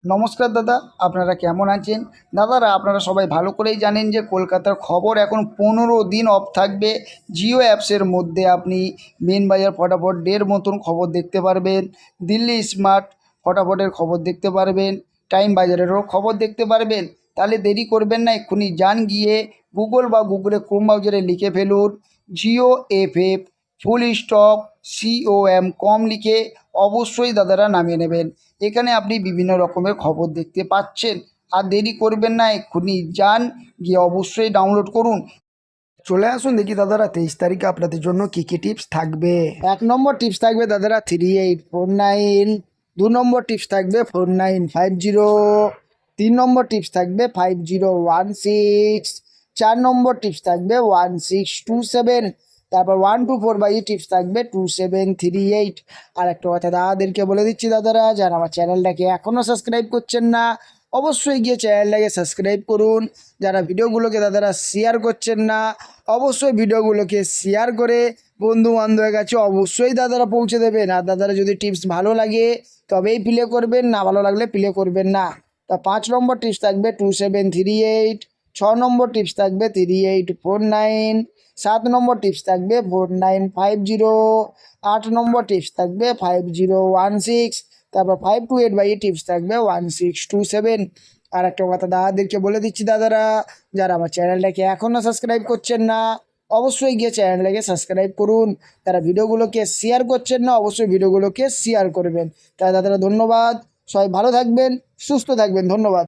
নমস্কার দাদা, আপনারা কেমন আছেন? দাদারা আপনারা সবাই ভালো করেই জানেন যে কলকাতার খবর এখন 15 দিন অফ থাকবে। জিও অ্যাপসের মধ্যে আপনি মেন বাজার ফটাফট ডের মতন খবর দেখতে পারবেন, দিল্লি স্মার্ট ফটাফটের খবর দেখতে পারবেন, টাইম বাজারেরও খবর দেখতে পারবেন। তাহলে দেরি করবেন না, এক্ষুনি যান গিয়ে গুগল বা গুগলে ক্রোম ব্রাউজারে লিখে ফেলুন Jio FF full stop COM কম লিখে অবশ্যই দাদারা নামিয়ে নেবেন। এখানে আপনি বিভিন্ন রকমের খবর দেখতে পাচ্ছেন। আর দেরি করবেন না, এক্ষুনি যান গিয়ে অবশ্যই ডাউনলোড করুন। চলে আসুন দেখি দাদারা 23 তারিখে আপনাদের জন্য কী কী টিপস থাকবে। 1 নম্বর টিপস থাকবে দাদারা 3849। 2 নম্বর টিপস থাকবে 4950। 3 নম্বর টিপস থাকবে 5016। 4 নম্বর টিপস থাকবে 1627। তারপর 124 বাই টিপস থাকবে 2738। আর একটা কথা দাদাদেরকে বলে দিচ্ছি দাদারা, যারা আমার চ্যানেলটাকে এখনও সাবস্ক্রাইব করছেন না অবশ্যই গিয়ে চ্যানেলটাকে সাবস্ক্রাইব করুন। যারা ভিডিওগুলোকে দাদারা শেয়ার করছেন না অবশ্যই ভিডিওগুলোকে শেয়ার করে বন্ধু বান্ধবের কাছে অবশ্যই দাদারা পৌঁছে দেবেন। আর দাদারা যদি টিপস ভালো লাগে তবেই প্লে করবেন, না ভালো লাগলে প্লে করবেন না। তা 5 নম্বর টিপস থাকবে 2738। 6 নম্বর টিপস থাকবে 3849। 7 নম্বর টিপস থাকবে 4950। 8 নম্বর টিপস থাকবে 5016। তারপর 528 বাই টিপস থাকবে 1627। আর একটা কথা দাদাদেরকে বলে দিচ্ছি দাদারা, যারা আমার চ্যানেলটাকে এখনও সাবস্ক্রাইব করছেন না অবশ্যই গিয়ে চ্যানেলটাকে সাবস্ক্রাইব করুন। যারা ভিডিওগুলোকে শেয়ার করছেন না অবশ্যই ভিডিওগুলোকে শেয়ার করবেন। তাই দাদারা ধন্যবাদ, সবাই ভালো থাকবেন, সুস্থ থাকবেন, ধন্যবাদ।